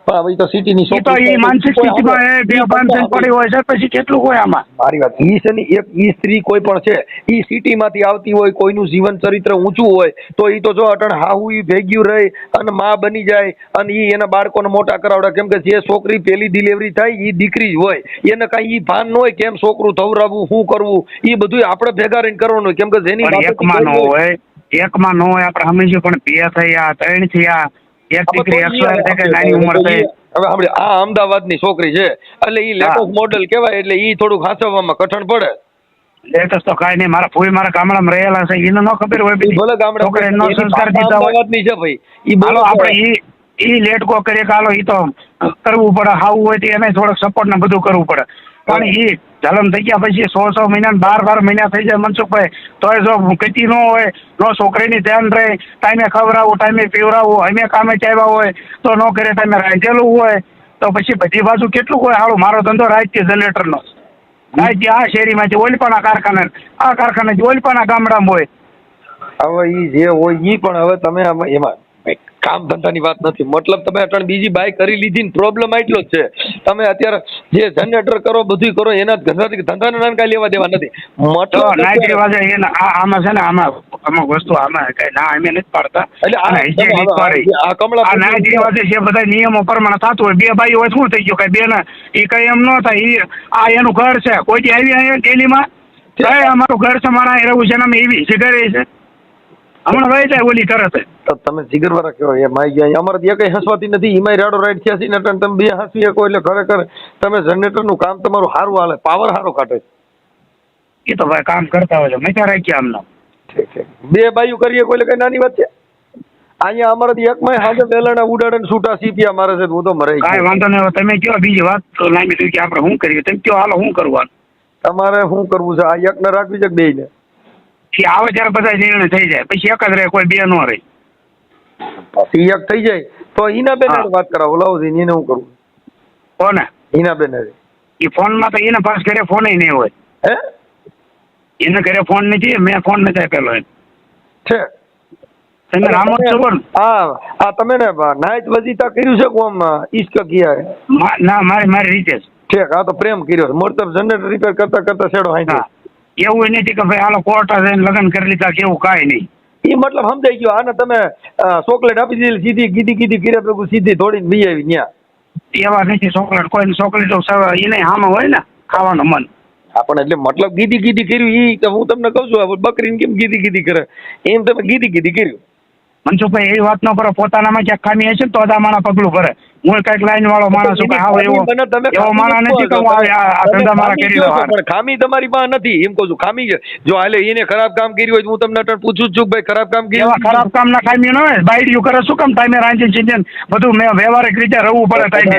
ભાઈ તો સિટીની એ તો એ માનસિક સ્થિતિમાં એ બેભાન થઈને પડી હોય છે, પછી કેટલું હોય આમાં. મારી વાત ઈ છે ને, એક ઈ સ્ત્રી કોઈ પણ છે ઈ સિટીમાંથી આવતી હોય, કોઈનું જીવન ચરિત્ર ઊંચું હોય તો ઈ તો જો અટણ હાહુ ઈ ભેગ્યું રહી અને માં બની જાય અને ઈ એના બાળકોને મોટા કરાવડે. કેમ કે જે છોકરી પેલી ડિલિવરી થાય ઈ દીકરી જ હોય, એને કઈ ઈ ભાન ન હોય કેમ છોકરું ધવરાવવું, શું કરવું, ઈ બધું આપણે ભેગા રહીને કરવાનું હોય. કેમ કે જેની એકમાં ન હોય, એકમાં ન હોય આપણે સમજીએ, પણ બે થયા, ત્રણ થયા, એક દીકરી એક્સપાયર થઈ ગઈ નાની ઉંમર થઈ. હવે આપણે આ અમદાવાદની છોકરી છે એટલે ઈ લેટેસ્ટ મોડેલ કહેવાય, એટલે ઈ થોડુંક હાંસવામાં કઠણ પડે. લેટેસ્ટ તો કાંઈ નહીં, મારા ફોઈ મારા ગામડામાં રહેલા છે, એને ન ખબર હોય બધી. ભલે ગામડા છોકરાને નો સંસ્કાર દીધા હોય. અમદાવાદની છે ભાઈ, ઈ હાલો આપણે ઈ લેટકો કરીએ કે હાલો ઈ તો કરવું પડે, હાવું હોય તો એને થોડોક સપોર્ટ ને બધું કરવું પડે. પણ ઈ જલમ થઈ ગયા પછી 6 મહિના 12 મહિના થઈ જાય મનસુખભાઈ, તોય જો કતી ન હોય, નો છોકરીની ધ્યાન રહે, ટાઈમે ખવડાવવું, ટાઈમે પીવડાવવું, અમે કામે ચાવ્યા હોય તો ન કરે, ટાઈમે રાંધેલું હોય તો પછી બધી બાજુ કેટલું હોય. હાલો મારો ધંધો રાજકીય જનરેટરનો, રાજ્ય આ શેરીમાંથી ઓલપાના કારખાના, આ કારખાનાથી ઓલપાના ગામડામાં હોય. હવે ઈ જે હોય ઈ પણ હવે તમે એમાં કામ ધંધાની વાત નથી. મતલબ તમે અટણ બીજી બાય કરી લીધી ને પ્રોબ્લેમ એટલો જ છે. તમે અત્યારે જે જનરેટર કરો બધું કરો એના ધંધાને નાન કાંઈ લેવા દેવા નથી. મતલબ નાઈટ રિવાજ એને આમાં છે ને, આમાં અમુક વસ્તુ આમાં કઈ ના અમે નથી પાડતા, એટલે આ કમળા આ નાઈટ રિવાજ જે બધા નિયમો પ્રમાણે થતું હોય. બે ભાઈ હોય શું થઈ ગયું કઈ બે ને એ કઈ એમ ન થાય. ઈ આ એનું ઘર છે, કોઈ આવી અહીંયા ગેલીમાં કઈ અમારું ઘર છે, મારા રહેવું છે ને અમે એવી જીગર છે, હમણાં વહી જાય ઓલી તરત. તમે જીગરવાળા કહો એ માઈ ગયા. અમારે ત્યાં કઈ હસવાતી નથી, એમાંય રાડો રાઈડ થયા છે ને તમે બે હસવી શકો. એટલે ખરેખર તમે જનરેટરનું કામ તમારું સારું હાલે, પાવર સારો કાઢે. એ તો ભાઈ કામ કરતા હોય છે, મજા રાખીએ આમનો. ઠીક છે, બે બાયું કરીએ કોઈ કઈ નાની વાત છે. અહીંયા અમારાથી એકમાં હાજર વેલાના ઉડાડે ને છૂટા સીપિયા મારે છે, હું તો મરાઈ ગયો. કાંઈ વાંધો નહીં, તમે કયો બીજી વાત તો લાંબી થઈ કે આપણે શું કરીએ, તમે કયો હાલો શું કરવાનું. તમારે શું કરવું છે? આ એકને રાખવી છે કે બે ને? આવે ત્યારે બધા નિર્ણય થઈ જાય, પછી એક જ રહે, કોઈ બે નો રહે. પછી એક થઈ જાય તો ઈના બેન વાત કરાવો, લાવો છે એને હું કરવું. કોને? ઈના બેન એ ફોનમાં તો એને પાસ ઘરે ફોન નહીં હોય. હે? એને ઘરે ફોન નથી, મેં ફોન નથી આપેલો એને. છે તમે રામો છો કોણ? હા તમે ને નાઈટ વજીતા કર્યું છે કોમ ઈશ્ક કિયા? ના મારી રીતે જ. ઠીક, હા તો પ્રેમ કર્યો. મોરતબ જનરેટર રિપેર કરતા કરતા છેડો હાઈ. એવું નથી કે ભાઈ હાલો કોર્ટા જઈને લગ્ન કરી લીધા કે એવું કાંઈ નહીં. એ મતલબ સમજાઈ ગયો. આને તમે ચોકલેટ આપી દીધી, સીધી કીધી કર્યા ભેગું સીધી થોડીને વી આવી ન્યા. એવા નથી ચોકલેટ, કોઈ ચોકલેટ એને હામાં હોય ને ખાવાનું મન. આપણે એટલે મતલબ ગીધી કર્યું ઈ હું તમને કહું છું. બકરીને કેમ ગીધી કરે એમ તમે ગીધી કર્યું. મનસુખભાઈ એવી વાત ન કરો, પોતાનામાં ક્યાંક ખામી હશે તો જ મારા પગલું ભરે. હું કઈક લાઈન વાળો માણસ છું, હા એવો માણસ નથી કે હું આ ધંધા મારા કરી લેવા. પણ ખામી તમારી પાસે નથી એમ કહું છું. ખામી છે જો હાલે એને ખરાબ કામ કર્યું હોય હું તમને અટણ પૂછું છું ભાઈ ખરાબ કામ કર્યું. એવા ખરાબ કામ ના ખામી ન હોય. બાઈડિયું કરે શું કામ ટાઈમે રાંધીને ચીંધીને બધું મેં વ્યવહારિક રીતે રહેવું પડે ટાઈમે.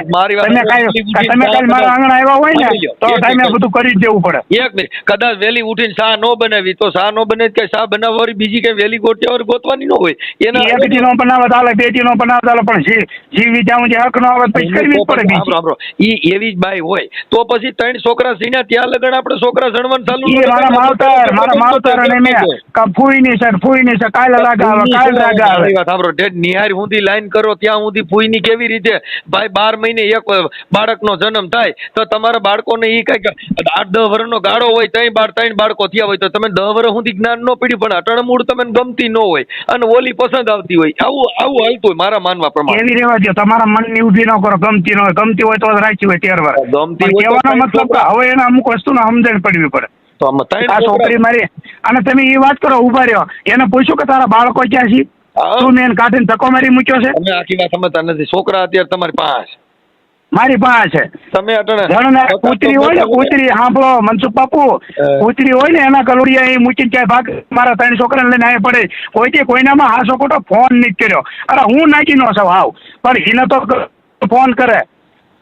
તમે કાલ મારા આંગણ આવ્યા હોય ને તો ટાઈમે બધું કરી જ દેવું પડે. એક મિનિટ, કદાચ વહેલી ઉઠીને શા ન બનાવી તો શા ન બને કે શા બનાવવા વાળી બીજી કઈ વહેલી ગોઠિયા ગોતવાની ન હોય. એના એક દી નો બનાવે ચાલે, બે દી નો બનાવે ચાલે, પણ જીવી જાઉં જે હક નો આવે પછી કરવી જ પડે. ઈ એવી જ બાઈ હોય તો પછી 3 છોકરા સીના ત્યાં લગન આપણે છોકરા જણવાનું ચાલુ. મારા માવતર અને મેં ફૂઈની છે કાલે લાગાવે કાલે લાગાવે. વાત સાંભળો, ડેડ નિહારી સુધી લાઈન કરો ત્યાં સુધી ફૂઈની કેવી રીતે ભાઈ 12 મહિને એક બાળકનો જન્મ થાય તો તમારા બાળકોને ઈ કઈક 8-10 વર્ષનો ગાળો હોય, 3 બાળકો થયા હોય તો તમે 10 વર્ષ સુધી જ્ઞાન ન પીડ્યું, પણ અટણ મૂળ તમને ગમતી ન હોય અને ઓલી પસંદ આવતી હોય. આવું હાલતું હોય મારા માનવા પ્રમાણે. એવી રેવા દો, તમારા મનની ઊભી ન કરો. ગમતી ન હોય, ગમતી હોય તો જ રાખી હોય 13 વાર. કહેવાનો મતલબ હવે એને અમુક વસ્તુને સમજણ પડવી પડે. તો આ છોકરી મારી, અને તમે એ વાત કરો ઉભા રહ્યો, એને પૂછ્યું કે તારા બાળકો ક્યાં છે? તું મેં કાઢીને ધક્કો મારી મૂક્યો છે? અમે આખી વાત સમજતા નથી. છોકરા અત્યારે તમારી પાસે? મારી પાસે છે. તમે કૂતરી હોય ને, કૂતરી સાંભળો મનસુખ બાપુ, કૂતરી હોય ને એના કલોડિયા એ મૂકીને ક્યાંય ભાગ મારા 3 છોકરાને લઈને આવી પડે. કોઈનામાં હાસો ખોટો ફોન નથી કર્યો. અરે હું નાખી નો છું હાવ, પણ એને તો ફોન કરે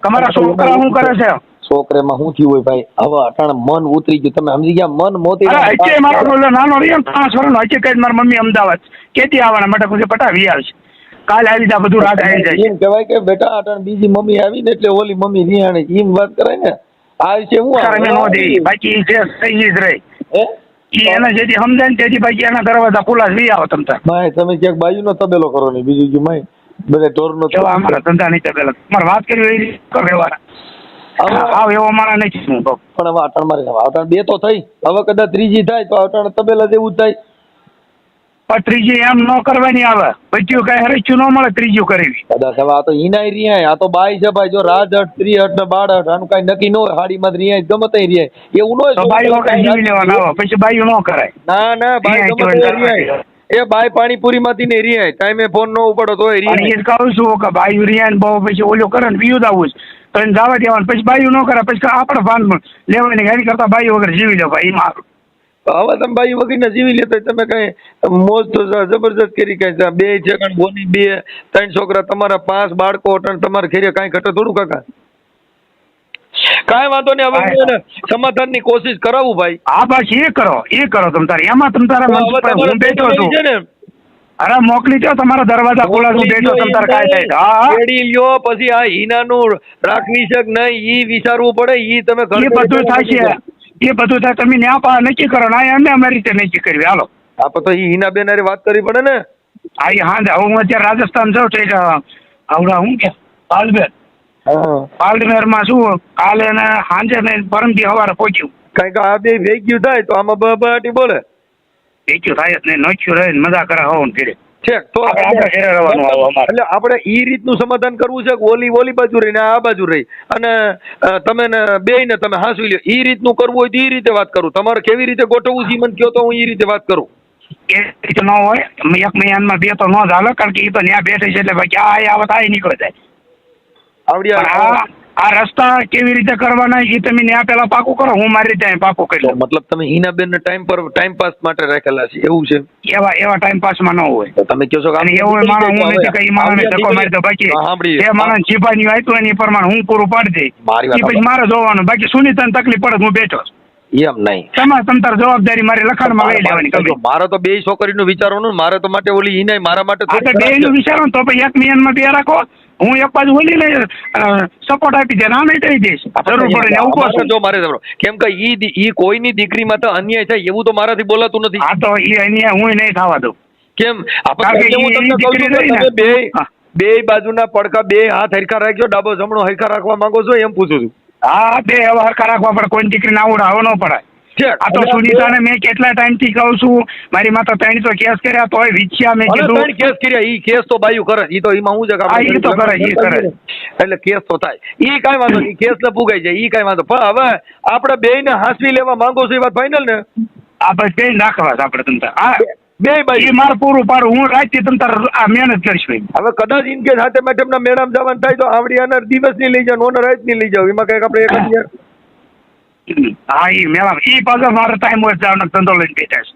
તમારા છોકરા શું કરે છે? છોકરામાં શું થયું હોય ભાઈ? હવે અટાણે મન ઉતરી ગયું, તમે સમજી ગયા? મન મોતી અરે હચ્ચે મારો બોલો નાનો રહ્યો ને 5 વર્ષનો હચ્ચે કઈ મારી મમ્મી અમદાવાદ કેતી આવવાના માટે પછી પટાવી આવશે. કાલે આવી જા બધું રાત આવી જાય. એમ કહેવાય કે બેટા અટાણે બીજી મમ્મી આવી ને એટલે ઓલી મમ્મી રિહાણી એમ વાત કરાય ને. આ છે હું અમે નો દે બાકી જે સહી જ રહે એને જેથી સમજાય ને તેથી બાકી એના દરવાજા ખુલ્લા જ વી આવો તમ તાર. માય તમે ક્યાંક બાયુનો તબેલો કરો નહીં, બીજું જે માય બધા ઢોરનો કેવા અમારા ધંધા નહીં તબેલા તમારે વાત કરી એવી રીતે કરો વ્યવહાર આવ એવો મારા નથી હું કહું. પણ હવે અટાણ મારે અટાણ 2 તો થઈ, હવે કદાચ ત્રીજી થાય તો અટાણ તબેલા જેવું જ થાય. પણ ત્રીજી એમ ન કરવાની આવે બચ્યું કઈ હરીચ્યું ન મળે ત્રીજું કરવી. કદાચ હવે આ તો ઈનાય રિયાય, આ તો બાઈ છે ભાઈ. જો રાજહટ ત્રીહટ ને બાળહટ આનું કઈ નક્કી ન હોય. હાડીમાં રિયાય ગમે તે રિયાય એવું ન હોય. બાઈઓ કઈ જીવી લેવાના આવે પછી બાઈઓ ન કરાય. ના બાઈ ગમે તે રિયાય. એ બાઈ પાણીપુરી માંથી ને રિયાય ટાઈમે ફોન ન ઉપડો તો અને એ જ કહું છું કે બાઈઓ રિયાય બહુ પછી ઓલો કરે ને બીજું દાવું તો એને જવા દેવાનું પછી બાઈઓ ન કરે પછી આપણે ભાન લેવાની એની કરતા બાઈઓ વગર જીવી લે ભાઈ મારું. હવે તમે બાઈ વગર જીવી લેતા તમે કઈ મોજ તો જબરજસ્ત કરી કઈ 2 છે કારણ બોની 2 3 છોકરા તમારા 5 બાળકો તમારે ઘરે કઈ ઘટે થોડું કાકા? કાંઈ વાંધો નહીં, હવે સમાધાનની કોશિશ કરાવું ભાઈ. હા બસ એ કરો તમ તારે એમાં તમ તારા હું બેઠો છું. અરે મોકલી દો તમારા દરવાજા ખોલા છું બેઠો તમ તારે કાંઈ થાય. હા કેડી લ્યો પછી આ હીનાનું રાખવી છે કે નહીં ઈ વિચારવું પડે. ઈ તમે એ બધું થાય છે એ બધું થાય તમે ન્યા નક્કી કરો ને અમે અમારી રીતે નક્કી કરવી. હાલો આપણે તો ઈ હીનાબેન હારે વાત કરવી પડે ને. હા હું અત્યારે રાજસ્થાન જાઉં તો આવડા હું કે પાલબેર પાલમેરમાં શું કાલે ને સાંજે ને પરમથી સવારે પહોંચ્યું. કારણ કે આ બે ભેગ્યું થાય તો આમાં બબાટી બોલે. ભેગ્યું થાય જ નહીં, નોચ્યું રહે મજા કરે હોવું ફીરે છે તો આપણે ઘરે રહેવાનું આવે અમારે. એટલે આપણે ઈ રીતનું સમાધાન કરવું છે કે ઓલી બાજુ રહી ને આ બાજુ રહી અને તમે ને બેય ને તમે હાંસવી લ્યો. ઈ રીતનું કરવું હોય તો ઈ રીતે વાત કરું. તમારે કેવી રીતે ગોઠવવું છે મને કહો તો હું ઈ રીતે વાત કરું. એ રીતે ન હોય 1 મહિનામાં 2 તો ન જ હાલે કારણ કે એ તો ત્યાં બેઠે છે એટલે બાકી આ આવત આ નીકળે જાય. આવડિયા આ રસ્તા કેવી રીતે કરવાના એ તમે ત્યાં પેલા પાકું કરો, હું મારી રીતે પાકું કરી લઉં. મતલબ તમે હિનાબેન ને ટાઈમ પાસ માટે રાખેલા છે એવું છે? એવા ટાઈમ પાસમાં ન હોય. તો તમે કહો છો કે એવું માણસ હું નથી કે એ માણસને ધક્કો મારી દો બાકી જે માણસ જીભાની વાયતું એની પ્રમાણે હું પૂરું પાડી દઈ એ પછી મારે જોવાનું. બાકી સુનીતાને તકલીફ પડે હું બેઠો એમ નહીં. તમ તાર જવાબદારી મારી લખાણમાં લઈ લેવાની. મારે તો 2 છોકરીનું વિચારવાનું, મારે તો માટે ઓલી હિનાય મારા માટે તો 2નું વિચારો તો પછી 1 મહિનામાં 2 રાખો. હું એક બાજુ ઓલી ને સપોર્ટ આપી દે ના નહીં કહી દઈશ જરૂર પડે ઉભો છું. જો મારે કેમ કે ઈ કોઈની દીકરીમાં તો અન્યાય થાય એવું તો મારાથી બોલાતું નથી. હા તો એ અન્યાય હું નહીં થવા દઉં. કેમ બે બાજુના પડખા 2 હાથ હરખા રાખજો, ડાબો જમણો હરખા રાખવા માંગો છો એમ પૂછું છું? હા 2 હવે હરખા રાખવા પડે, કોઈ દીકરીને આવડાવો ન પડે. આ તો સુનીતાને મેં કેટલા ટાઈમ થી કહું છું મારી માતા 3 તો કેસ કર્યા તોય વિચ્યા મેં કીધું 3 કેસ કર્યા. ઈ કેસ તો બાયું કરે ઈ તો એમાં હું જગા ઈ તો કરે એટલે કેસ તો થાય ઈ કાઈ વાંધો નહીં, કેસ ને પુગાઈ જાય ઈ કાઈ વાંધો. પણ હવે આપણે બેયને હાંસવી લેવા માંગો છો એ વાત ફાઇનલ ને? આ બસ બે નાખવા આપણે તમતા આ બે બાઈ ઈ માર પૂરું પાડું હું રાતથી તમતાર આ મહેનત કરીશું. હવે કદાચ ઇન કેસ હાથે મેડમના મેળામાં જવાનું થાય તો આવડિયાના દિવસની લઈ જાવ ઓને રાતની લઈ જાવ એમાં કઈક આપણે એક જ. હા ઈ મેળા ઈ પાછો મારો ટાઈમ હોય જવાનો ધંધો લઈને બેઠા છે.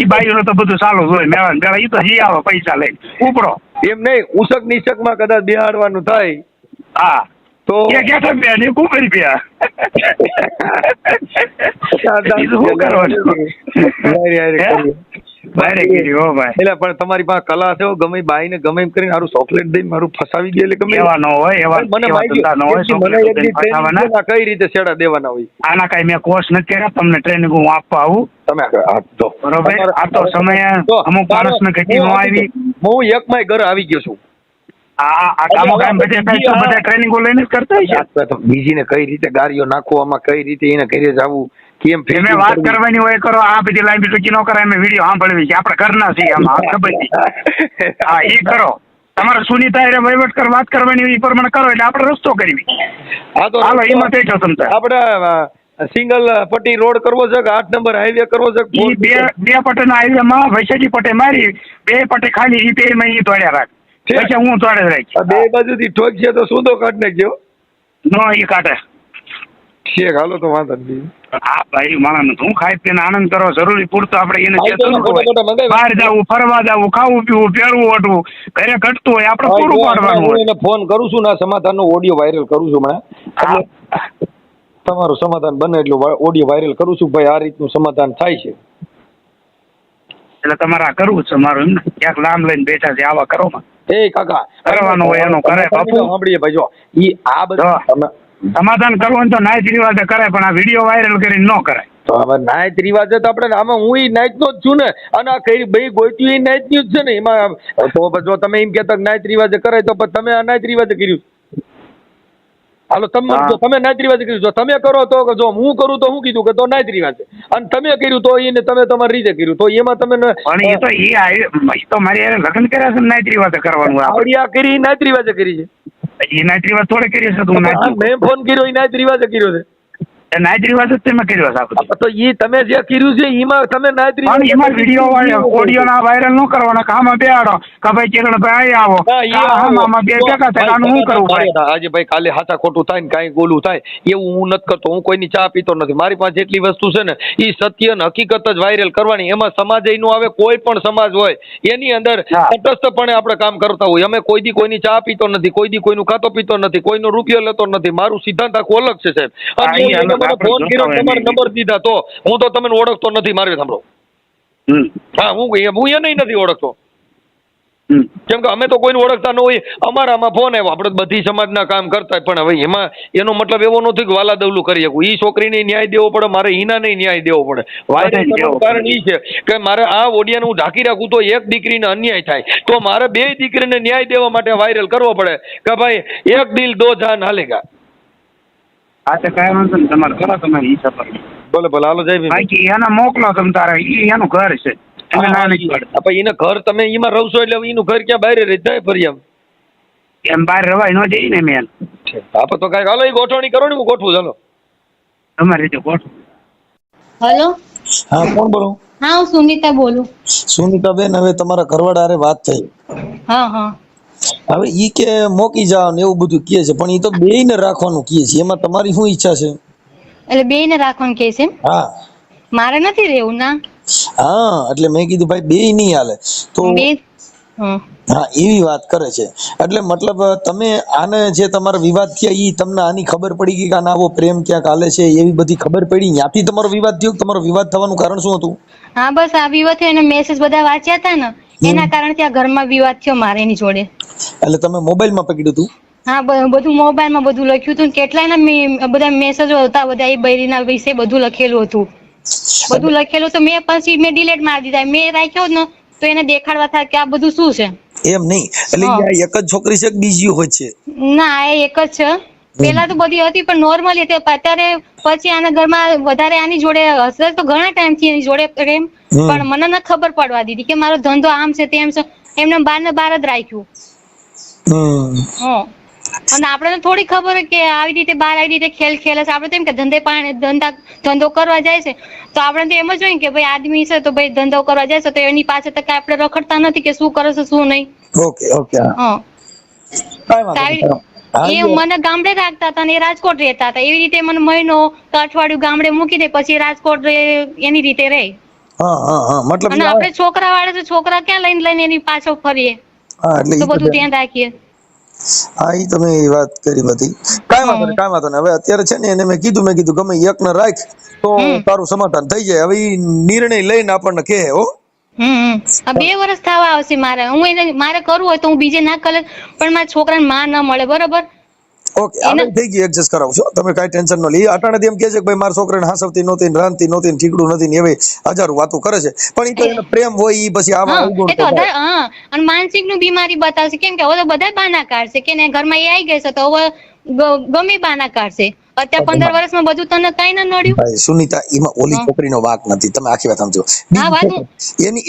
ઈ બાઈઓનો તો બધું ચાલુ જ હોય મેળા મેળા ઈ તો જી આવે પૈસા લઈને ઉપડો એમ નહીં. ઉસક નિશકમાં કદાચ બેહાડવાનું થાય હા તો એ ક્યાં બે ને કુકરી પ્યા શું કરવાનું બારે ગીરી હો ભાઈ. એટલે પણ તમારી પાસે કલા છે ગમે બાઈ ને ગમે એમ કરીને મારું ચોકલેટ દઈને મારું ફસાવી દે એટલે ગમે એવા ન હોય એવા મને કઈ રીતે છેડા દેવાના હોય આના કઈ મેં કોર્સ નથી કર્યા તમને ટ્રેનિંગ હું આપવા આવું તમે બરોબર. આ તો સમય અમુક માણસ ને ઘટી ન આવી હું એક માય ઘર આવી ગયો છું. આ કામો કામ બધા ટ્રેનિંગો લઈને જ કરતા છે. બીજી ને કઈ રીતે ગાડીઓ નાખવામાં કઈ રીતે એને ઘરે જવું કેમ મેં વાત કરવાની હોય કરો આ બધી લાઈન ટૂંકી ન કરાય મેં વિડીયો સાંભળવી છે આપણે ઘરના છીએ આમાં ખબર છે. હા એ કરો તમારે સુનીતા એ વહીવટ કર વાત કરવાની એ પ્રમાણે કરો એટલે આપણે રસ્તો કરવી. હા તો હાલો એમાં બેઠો તમતા આપણે સિંગલ પટ્ટી રોડ કરવો છે કે 8 નંબર હાઈવે કરવો છે? બે પટ્ટીના હાઈવે માં વૈશાજી પટ્ટી મારી 2 પટ્ટી ખાલી એ 2 માં ઈ તોડ્યા રાખ પછી હું તોડે રાખી 2 બાજુથી ઠોક છે તો સુધો કાઢ નાખજો. નો ઈ કાઢે ઠીક હાલો તો વાંધો નહીં. હા ભાઈ માણસ હું ખાઈ પીને આનંદ કરો જરૂરી પૂરતો આપણે એને જે હા, તો જરૂર ખોટા ખોટા હોય મંગાવ્યા. બહાર જવું ફરવા જવું ખાવું પીવું પહેરવું ઓઢવું ઘરે ઘટતું હોય આપણે પૂરું પાડવાનું હું હોય. એને ફોન કરું છું ને સમાધાનનો ઓડિયો વાયરલ કરું છું હમણાં. એટલે તમારું સમાધાન બને એટલું ઓડિયો વાયરલ કરું છું ભાઈ, આ રીતનું સમાધાન થાય છે. એટલે તમારે આ કરવું જ છે મારું એમ ને ક્યાંક લાંબ લઈને બેઠા છે આવા કરો માં એ કાકા કરવાનું હોય એનું કરે બાપુ. સાંભળીએ ભાઈ, જો ઈ આ બધું તમે સમાધાન કરવું હોય તો નાયત રિવાજે કરાય પણ આ વિડીયો વાયરલ કરીને ન કરાય. તો હવે નાયત રિવાજ તો આપણે આમાં હું નાયત નો જ છું ને, અને આ કઈ ભાઈ ગોત્યું એ નાયત નું જ છે ને. એમાં તો જો તમે એમ કહેતા નાયત રિવાજે કરાય તો પછી તમે આ નાયત રિવાજે કર્યું. હાલો તમે જો તમે નાયત રિવાજે કર્યું, જો તમે કરો તો જો હું કરું તો હું કીધું કે તો નાયત રિવાજે, અને તમે કર્યું તો એને તમે તમારી રીતે કર્યું તો એમાં તમે પણ એ તો એ તો મારી હારે લગ્ન કર્યા છે ને નાયત રિવાજે કરવાનું હોય આપણે. આવડિયા કરી નાયત રિવાજે કરી છે. એ નાયત રિવાજ થોડે કરીએ છે તું નાયત મેં ફોન કર્યો એ નાયત રિવાજે કર્યો છે. નાયત રિવાજ જ તમે કર્યો છે આપણે. તો એ તમે જે કર્યું છે એમાં તમે નાયત પણ રિવાજ એમાં વિડીયો ઓડિયો ના વાયરલ ન કરવાના કે આમાં બેહાડો કે ભાઈ કિરણ ભાઈ અહીં આવો આમાં બે ભેગા થાય આનું શું કરવું ભાઈ. આજે ભાઈ કાલે હાથા ખોટું થાય ને કાંઈ ગોલું થાય એવું હું નથી કરતો. હું કોઈની ચા પીતો નથી. મારી પાસે જેટલી વસ્તુ છે ને એ સત્ય ને હકીકત જ વાયરલ કરવાની. એમાં સમાજ નું આવે, કોઈ પણ સમાજ હોય એની અંદર તટસ્થપણે આપણે કામ કરતા હોય. અમે કોઈ દી કોઈની ચા પીતો નથી, કોઈ દી કોઈનું ખાતો પીતો નથી, કોઈનો રૂપિયો લેતો નથી. મારું સિદ્ધાંત આખું અલગ છે સાહેબ. અને મને ફોન કર્યો તમારે નંબર દીધા તો હું તો તમને ઓળખતો નથી. મારે સાંભળો, હા હું એને નથી ઓળખતો, કેમ કે અમે તો કોઈને ઓળખતા ન હોય. અમારામાં ફોન આવ્યો, આપણે બધી સમાજના કામ કરતા, પણ હવે એમાં એનો મતલબ એવો નથી કે વાલા દવલું કરી શકું. ઈ છોકરીને ન્યાય દેવો પડે, મારે હિનાને ન્યાય દેવો પડે. વાયરલ કરવાનું કારણ ઈ છે કે મારે આ ઓડિયાને હું ઢાંકી રાખું તો એક દીકરીને અન્યાય થાય, તો મારે બે દીકરીને ન્યાય દેવા માટે વાયરલ કરવો પડે કે ભાઈ એક દિલ દો જાન હાલેગા. હા તો કાંઈ વાંધો નહીં, તમારે કરો તમારી હિસાબ. ભલે ભલે હાલો જય ભીમ. બાકી એને મોકલો તમે તારે, એનું ઘર છે. એને ઘર તમે એમાં રહો છો એટલે એનું ઘર ક્યાં બહાર રહી જાય ફરી એમ બહાર રવાય ન જઈ ને મેન. આપણે તો કાંઈક હાલો એ ગોઠવણી કરો ને, હું ગોઠવું. ચાલો તમારી રીતે ગોઠવો. હેલો, હા કોણ બોલો? હા હું સુનિતા બોલું. સુનિતાબેન, હવે તમારા ઘરવાળા હારે વાત થઈ. હા હા. હવે ઈ કે મોકી જાવ ને એવું બધું કહે છે, પણ ઈ તો બેયને રાખવાનું કહે છે. એમાં તમારી શું ઈચ્છા છે? એટલે બેયને રાખવાનું કે છે? હા મારે નથી રહેવું ના. હા, એટલે મેં કીધું ભાઈ બેય નહીં હાલે તો બે હા હા એવી વાત કરે છે. એટલે મતલબ તમે આને જે તમારા વિવાદ થયા ઈ તમને આની ખબર પડી ગઈ કે આનો આવો પ્રેમ ક્યાંક હાલે છે એવી બધી ખબર પડી? ત્યાંથી તમારો વિવાદ થયો? તમારો વિવાદ થવાનું કારણ શું હતું? હા બસ આ વિવાદ થયો, એને મેસેજ બધા વાંચ્યા હતા ને એના કારણથી આ ઘરમાં વિવાદ થયો મારે એની જોડે. એટલે તમે મોબાઈલમાં પકડ્યું હતું? હા બધું મોબાઈલમાં બધું લખ્યું હતું. કેટલાયના બધા મેસેજો હતા, બધા એ બૈરીના વિશે બધું લખેલું હતું. બધું લખેલું તો મેં પછી મેં ડિલીટ મારી દીધા. મેં રાખ્યો ને તો એને દેખાડવા થાય કે આ બધું શું છે. એમ નહીં, એટલે આ એક જ છોકરી છે કે બીજી હોય છે? ના એ એક જ છે. પેલા તો બધી હતી પણ નોર્મલી હતી. અત્યારે પછી આના ઘરમાં વધારે આની જોડે હશે તો ઘણા ટાઈમ થી એની જોડે પ્રેમ, પણ મને ન ખબર પડવા દીધી કે મારો ધંધો આમ છે તેમ છે. એમને બાર ને બાર જ રાખ્યું. અને આપણે થોડી ખબર કે આવી રીતે બહાર આવી રીતે ખેલ ખેલે છે. આપણે તો એમ કે ધંધો કરવા જાય છે તો આપણે તો એમ જ હોય કે ભાઈ આદમી છે તો ભાઈ ધંધો કરવા જાય છે તો એની પાસે તો કઈ આપણે રખડતા નથી કે શું કરે છે શું નહીં. ઓકે ઓકે એ મને ગામડે રાખતા હતા ને એ રાજકોટ રહેતા હતા. એવી રીતે મને મહિનો કે અઠવાડિયું ગામડે મૂકી દે પછી રાજકોટ એની રીતે રહે. મતલબ અને આપણે છોકરા વાળા તો છોકરા ક્યાં લઈને એની પાછળ ફરીએ તો બધું ધ્યાન રાખીએ. હા ઈ તમે એ વાત કરી બધી. કાંઈ વાંધો નહીં, કાંઈ વાંધો નહીં. હવે અત્યારે છે ને એને મેં કીધું ગમે એક ને રાખ તો તારું સમાધાન થઈ જાય. હવે ઈ નિર્ણય લઈને આપણને કહે. હો 2 વર્ષ થવા આવશે મારે. હું એને મારે કરવું હોય તો હું બીજે ના કરે, પણ મારા છોકરાને માં ન મળે. બરોબર ઓકે, આપણે થઈ ગઈ એડજસ્ટ કરાવું છો તમે, કાંઈ ટેન્શન ન લે. અટાણે એમ કહે છે કે ભાઈ મારા છોકરાને હાંસવતી નહોતી ને રાંધતી નહોતી ને ઠીકડું નથી ને એવી હજારો વાતો કરે છે, પણ ઈ તો એને પ્રેમ હોય ઈ પછી આવા એ તો અને માનસિક નું બીમારી બતાવશે. કેમ કે હવે તો બધા બાના કાઢશે કે ઘરમાં એ આવી ગઈ છે તો હવે ગમે બાના કાઢશે. અત્યારે 15 વર્ષમાં બધું તને કઈ ના નડ્યું. ભાઈ સુનિતા, એમાં ઓલી છોકરીનો વાંક નથી, તમે આખી વાત સમજો.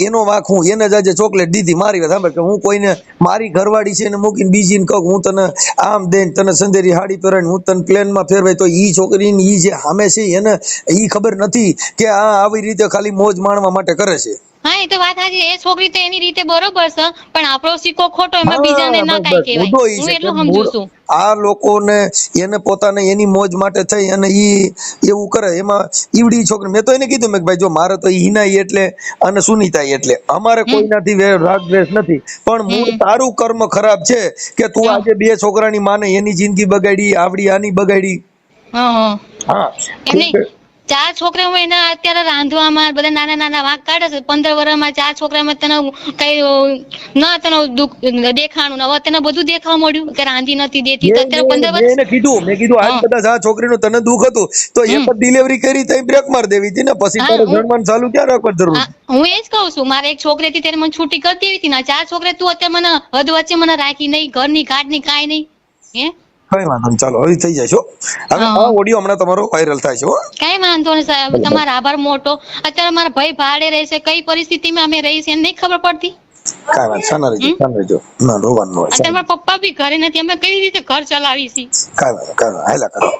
એનો વાંક હું એને જ આજે ચોકલેટ દીધી. મારી વાત સાંભળ કે હું કોઈને મારી ઘરવાળી છે એને મૂકીને બીજીને કહું હું તને આમ દઈને તને સંદેરી હાડી પહેરાઈને હું તને પ્લેનમાં ફેરવાય, તો ઈ છોકરીને ઈ જે સામે છે એને ઈ ખબર નથી કે આ આવી રીતે ખાલી મોજ માણવા માટે કરે છે. હા એ તો વાત સાચી એ છોકરી તો એની રીતે બરોબર છે પણ આપણો સિક્કો ખોટો એમાં હા, બીજાને ન બસ, કાંઈ બસ. મુદ્દો કહેવાય ઈ હું છે કે એટલું સમજુ મૂળ છું આ લોકોને એને પોતાને એની મોજ માટે થઈ અને ઈ એવું કરે એમાં ઈવડી છોકરી મેં તો એને કીધું મેં કે ભાઈ જો મારે તો ઈ હિનાઈ એટલે અને સુનીતાઈ એટલે અમારે કોઈનાથી રાગ દ્વેષ નથી પણ મૂળ તારું કર્મ ખરાબ છે કે તું આજે બે છોકરાની માને એની જિંદગી બગાડી આવડી આની બગાડી હા હા હા એમ નહીં 4 છોકરા હોય એના અત્યારે રાંધવામાં બધા નાના નાના વાંક કાઢે છે 15 વર્ષમાં 4 છોકરામાં તને કઈ ના તને દુઃખ દેખાણું ને હવે તને બધું દેખાવા મળ્યું કે રાંધી નથી દેતી તો અત્યારે 15 મેં વર્ષ એને કીધું આજ હા કદાચ આ છોકરીનું તને દુઃખ હતું તો એક જ ડિલિવરી કરી તો બ્રેક માર દેવી હતી ને પછી હા તારે હું જણવાનું ચાલુ ક્યાં રાખવાની જરૂર હા, હું એ જ કહું છું મારે એક છોકરી હતી ત્યારે મને છૂટી કરી દેવી હતી ને 4 છોકરા તું અત્યારે મને હદ વચ્ચે મને રાખી નહીં ઘરની કાઢની કાંઈ નહીં હે કઈ વાંધો નહીં ચાલો હવે થઈ જાય છો હવે આ ઓડિયો હમણાં તમારો વાયરલ થાય છે હો કઈ વાંધો નહીં સાહેબ તમારો આભાર મોટો અત્યારે મારા ભાઈ ભાડે રહેશે કઈ પરિસ્થિતિમાં અમે રહીએ છીએ એને નહીં ખબર પડતી કાંઈ વાંધો શાના રહેજો ના રોવાનું હોય અત્યારે મારા પપ્પા બી ઘરે નથી અમે કઈ રીતે ઘર ચલાવી છીએ કાંઈ વાંધો હાલા કરો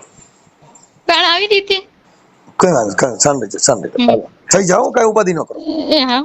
પણ આવી રીતે કઈ વાંધો શાન રહેજો થઈ જાઓ કાંઈ ઉપાધિ ન કરો એ હા